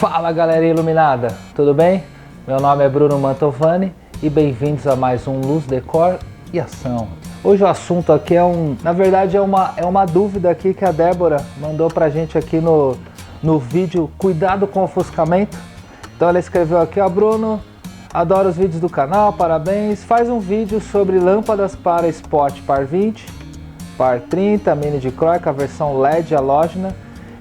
Fala galera iluminada, tudo bem? Meu nome é Bruno Mantovani e bem-vindos a mais um Luz, Decor e Ação. Hoje o assunto aqui na verdade é uma dúvida aqui que a Débora mandou pra gente aqui no vídeo Cuidado com o Ofuscamento. Então ela escreveu aqui: ó, Bruno, adoro os vídeos do canal, parabéns, faz um vídeo sobre lâmpadas para spot par 20, par 30, mini dicróica, versão LED halógena.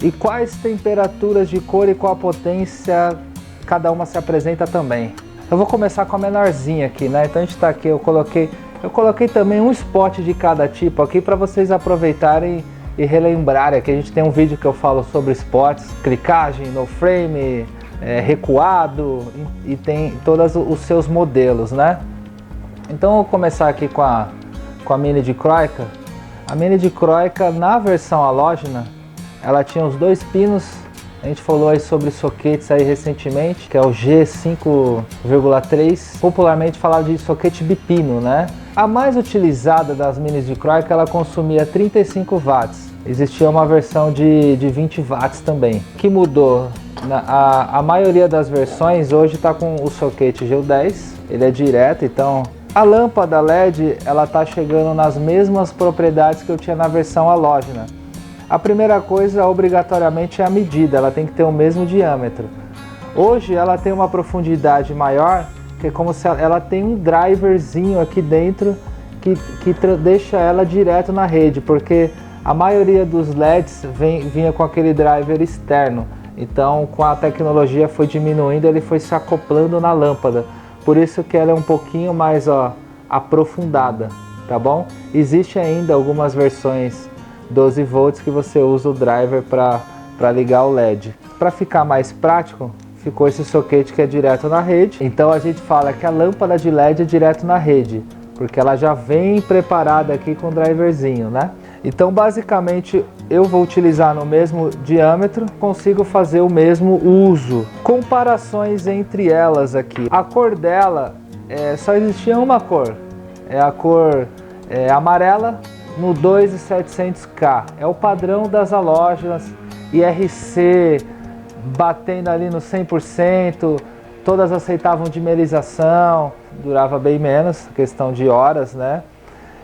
E quais temperaturas de cor e qual a potência cada uma se apresenta também. Eu vou começar com a menorzinha aqui, né? Então a gente tá aqui, eu coloquei também um spot de cada tipo aqui para vocês aproveitarem e relembrarem. Aqui a gente tem um vídeo que eu falo sobre spots, clicagem, no frame, recuado e tem todos os seus modelos, né? Então eu vou começar aqui com a mini dicróica. A mini dicróica na versão halógena, ela tinha os dois pinos. A gente falou aí sobre soquetes aí recentemente, que é o G5,3, popularmente falado de soquete bipino, né? A mais utilizada das minis dicróica, ela consumia 35 watts. Existia uma versão de 20 watts também. O que mudou? A maioria das versões hoje está com o soquete G10, ele é direto, então a lâmpada LED ela está chegando nas mesmas propriedades que eu tinha na versão halógena. A primeira coisa, obrigatoriamente, é a medida, ela tem que ter o mesmo diâmetro. Hoje ela tem uma profundidade maior, que é como se ela tem um driverzinho aqui dentro que deixa ela direto na rede, porque a maioria dos LEDs vinha com aquele driver externo. Então, com a tecnologia foi diminuindo, ele foi se acoplando na lâmpada. Por isso que ela é um pouquinho mais aprofundada, tá bom? Existe ainda algumas versões 12 volts que você usa o driver para ligar o LED. Para ficar mais prático, ficou esse soquete que é direto na rede. Então a gente fala que a lâmpada de LED é direto na rede, porque ela já vem preparada aqui com o driverzinho, né? Então basicamente eu vou utilizar no mesmo diâmetro, consigo fazer o mesmo uso. Comparações entre elas aqui. A cor dela, só existia uma cor, é a cor amarela, no 2700K, é o padrão das halógenas, IRC batendo ali no 100%, todas aceitavam dimerização, durava bem menos, questão de horas, né?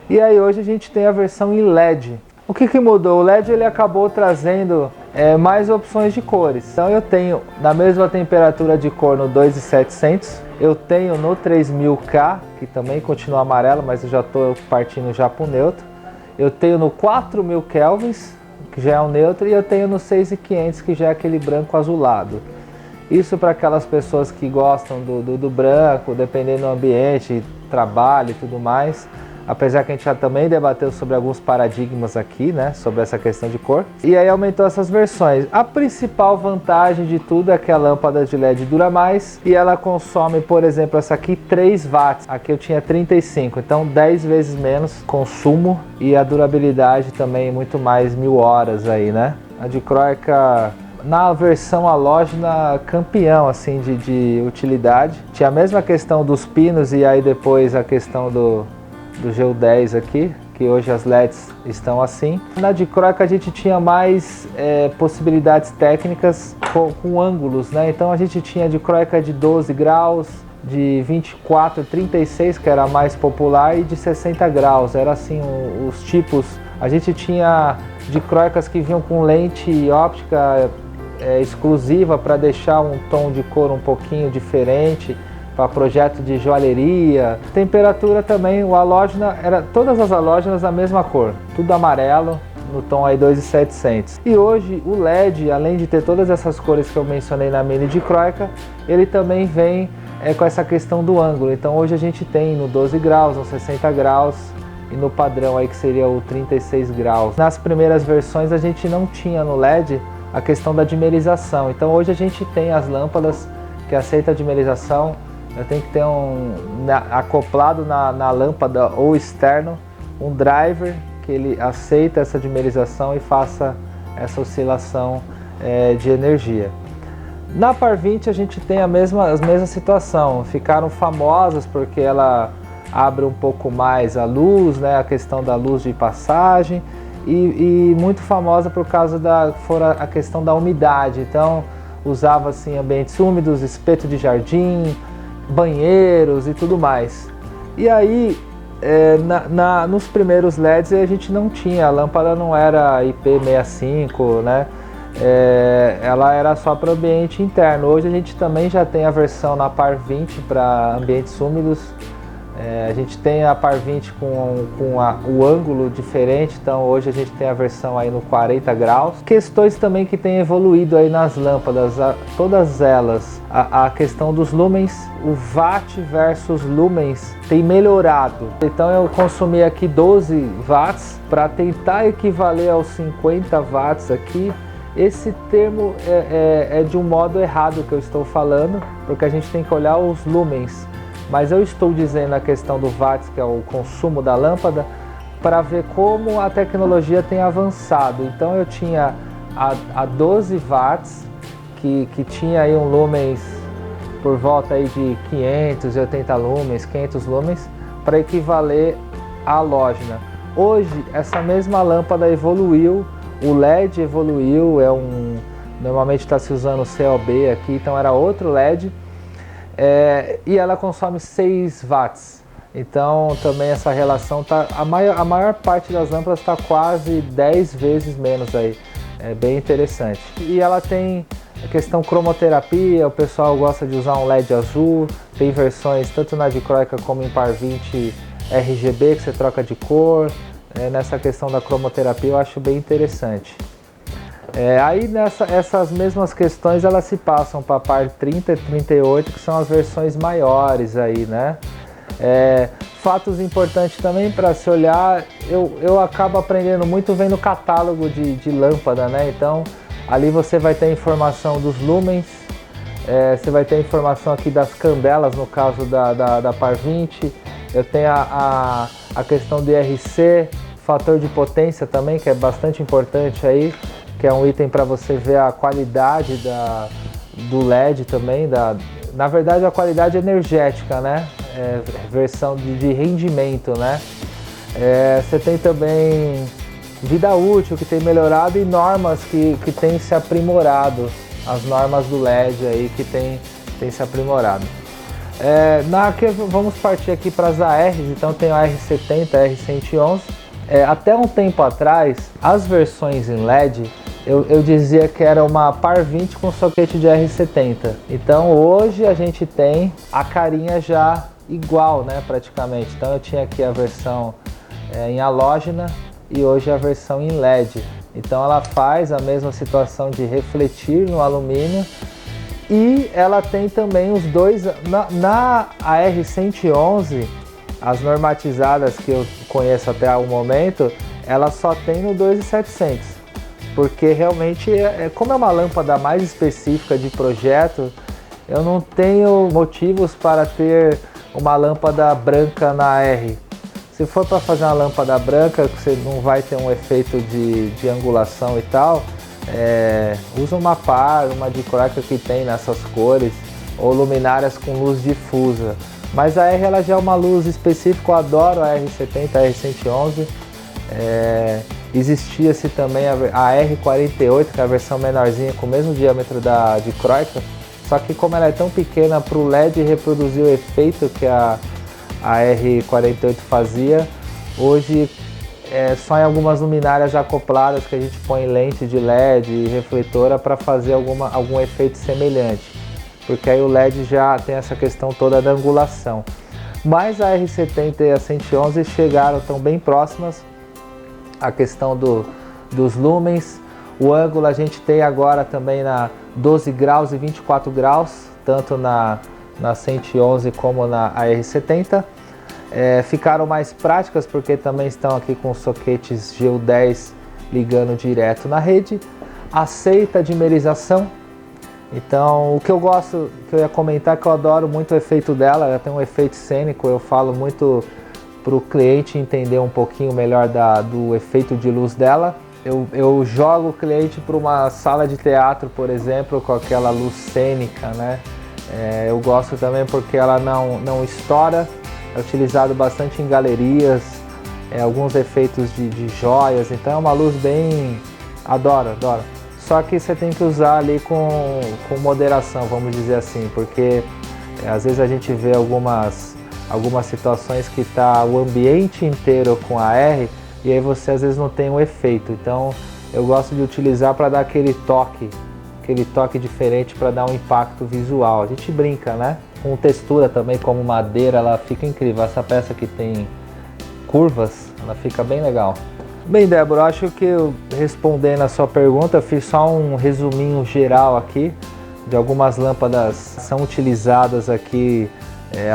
E aí hoje a gente tem a versão em LED. O que mudou? O LED ele acabou trazendo mais opções de cores. Então eu tenho na mesma temperatura de cor no 2700, eu tenho no 3000K, que também continua amarelo, mas eu já estou partindo já para o neutro. Eu tenho no 4000 kelvins, que já é um neutro, e eu tenho no 6500, que já é aquele branco azulado. Isso para aquelas pessoas que gostam do branco, dependendo do ambiente, trabalho e tudo mais. Apesar que a gente já também debateu sobre alguns paradigmas aqui, né, sobre essa questão de cor. E aí aumentou essas versões. A principal vantagem de tudo é que a lâmpada de LED dura mais e ela consome, por exemplo, essa aqui 3 watts. Aqui eu tinha 35, então 10 vezes menos consumo e a durabilidade também muito mais, 1000 horas aí, né? A dicróica na versão halógena campeão assim de utilidade. Tinha a mesma questão dos pinos e aí depois a questão do G10 aqui, que hoje as LEDs estão assim. Na dicróica a gente tinha mais possibilidades técnicas com ângulos, né? Então a gente tinha dicróica de 12 graus, de 24, 36, que era a mais popular, e de 60 graus, era assim os tipos. A gente tinha dicróicas que vinham com lente óptica exclusiva para deixar um tom de cor um pouquinho diferente, para projeto de joalheria. Temperatura também, o halógena, todas as halógenas a mesma cor, tudo amarelo, no tom aí 2700. E hoje o LED, além de ter todas essas cores que eu mencionei na mini dicróica, ele também vem com essa questão do ângulo. Então hoje a gente tem no 12 graus, no 60 graus e no padrão aí que seria o 36 graus. Nas primeiras versões a gente não tinha no LED a questão da dimerização. Então hoje a gente tem as lâmpadas que aceitam a dimerização. Eu tenho que ter acoplado na lâmpada ou externo um driver que ele aceita essa dimerização e faça essa oscilação de energia. Na Par 20 a gente tem a mesma situação, ficaram famosas porque ela abre um pouco mais a luz, né, a questão da luz de passagem, e muito famosa por causa a questão da umidade. Então usava assim ambientes úmidos, espeto de jardim, banheiros e tudo mais. E aí, nos primeiros LEDs a gente não tinha, a lâmpada não era IP65, né? Ela era só para ambiente interno. Hoje a gente também já tem a versão na Par 20 para ambientes úmidos. A gente tem a Par 20 com o ângulo diferente, então hoje a gente tem a versão aí no 40 graus. Questões também que tem evoluído aí nas lâmpadas, todas elas, a questão dos lumens, o watt versus lumens tem melhorado. Então eu consumi aqui 12 watts para tentar equivaler aos 50 watts aqui. Esse termo é de um modo errado que eu estou falando, porque a gente tem que olhar os lumens. Mas eu estou dizendo a questão do watts, que é o consumo da lâmpada, para ver como a tecnologia tem avançado. Então eu tinha a 12 watts, que tinha aí um lumens por volta aí de 580 lumens, 500 lumens, para equivaler à halógena. Hoje essa mesma lâmpada evoluiu, o LED evoluiu, normalmente está se usando COB aqui, então era outro LED. E ela consome 6 watts, então também essa relação tá, a maior parte das lâmpadas está quase 10 vezes menos aí, é bem interessante. E ela tem a questão cromoterapia, o pessoal gosta de usar um LED azul, tem versões tanto na dicróica como em Par 20 RGB que você troca de cor, nessa questão da cromoterapia eu acho bem interessante. Aí essas mesmas questões elas se passam para a Par 30 e 38, que são as versões maiores aí, né? Fatos importantes também para se olhar, eu acabo aprendendo muito vendo catálogo de lâmpada, né? Então ali você vai ter informação dos lumens, você vai ter informação aqui das candelas no caso da Par 20, eu tenho a questão do IRC, fator de potência também, que é bastante importante aí, que é um item para você ver a qualidade do LED também, na verdade a qualidade energética, né? Versão de rendimento, né? Você tem também vida útil que tem melhorado e normas que tem se aprimorado, as normas do LED aí que tem se aprimorado. Vamos partir aqui para as ARs, então tem a R70, a R111. Até um tempo atrás, as versões em LED, eu dizia que era uma Par 20 com soquete de R70. Então hoje a gente tem a carinha já igual, né, praticamente. Então eu tinha aqui a versão em halógena e hoje a versão em LED. Então ela faz a mesma situação de refletir no alumínio e ela tem também os dois, na R111, as normatizadas que eu conheço até o momento, ela só tem no 2700. Porque realmente, como é uma lâmpada mais específica de projeto, eu não tenho motivos para ter uma lâmpada branca na R. Se for para fazer uma lâmpada branca, você não vai ter um efeito de angulação e tal, usa uma Par, uma dicróica que tem nessas cores, ou luminárias com luz difusa. Mas a R ela já é uma luz específica, eu adoro a R70, a R111. Existia-se também a R48, que é a versão menorzinha com o mesmo diâmetro da dicróica, só que como ela é tão pequena para o LED reproduzir o efeito que a R48 fazia, hoje só em algumas luminárias acopladas que a gente põe lente de LED e refletora para fazer algum efeito semelhante, porque aí o LED já tem essa questão toda da angulação. Mas a R70 e a 111 estão bem próximas. A questão dos lumens, o ângulo a gente tem agora também na 12 graus e 24 graus, tanto na 111 como na R70. Ficaram mais práticas porque também estão aqui com soquetes GU10 ligando direto na rede. Aceita dimerização. Então o que eu gosto, que eu ia comentar, que eu adoro muito o efeito dela, ela tem um efeito cênico, eu falo muito para o cliente entender um pouquinho melhor do efeito de luz dela. Eu jogo o cliente para uma sala de teatro, por exemplo, com aquela luz cênica, né? Eu gosto também porque ela não estoura, é utilizado bastante em galerias, alguns efeitos de joias, então é uma luz bem... Adoro. Só que você tem que usar ali com moderação, vamos dizer assim, porque às vezes a gente vê algumas situações que está o ambiente inteiro com AR e aí você às vezes não tem um efeito. Então eu gosto de utilizar para dar aquele toque diferente, para dar um impacto visual. A gente brinca, né? Com textura também, como madeira, ela fica incrível. Essa peça que tem curvas, ela fica bem legal. Bem, Débora, acho que eu respondendo a sua pergunta, fiz só um resuminho geral aqui de algumas lâmpadas que são utilizadas aqui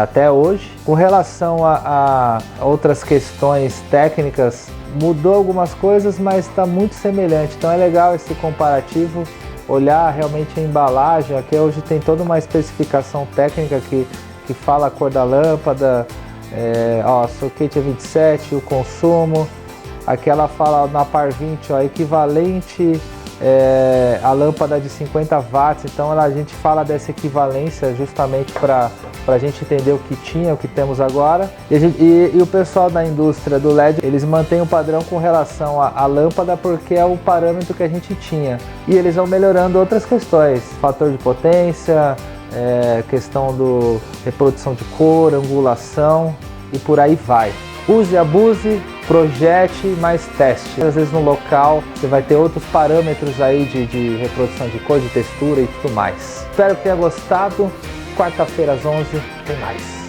até hoje. Com relação a outras questões técnicas, mudou algumas coisas, mas está muito semelhante. Então é legal esse comparativo, olhar realmente a embalagem. Aqui hoje tem toda uma especificação técnica que fala a cor da lâmpada, soquete é 27, o consumo. Aqui ela fala na par 20, equivalente a lâmpada de 50 watts, então a gente fala dessa equivalência justamente para a gente entender o que tinha, o que temos agora. E o pessoal da indústria do LED, eles mantêm o padrão com relação à lâmpada porque é o parâmetro que a gente tinha. E eles vão melhorando outras questões, fator de potência, questão do reprodução de cor, angulação e por aí vai. Use, abuse, projete, mais teste. Às vezes no local você vai ter outros parâmetros aí de reprodução de cor, de textura e tudo mais. Espero que tenha gostado. Quarta-feira às 11 tem mais.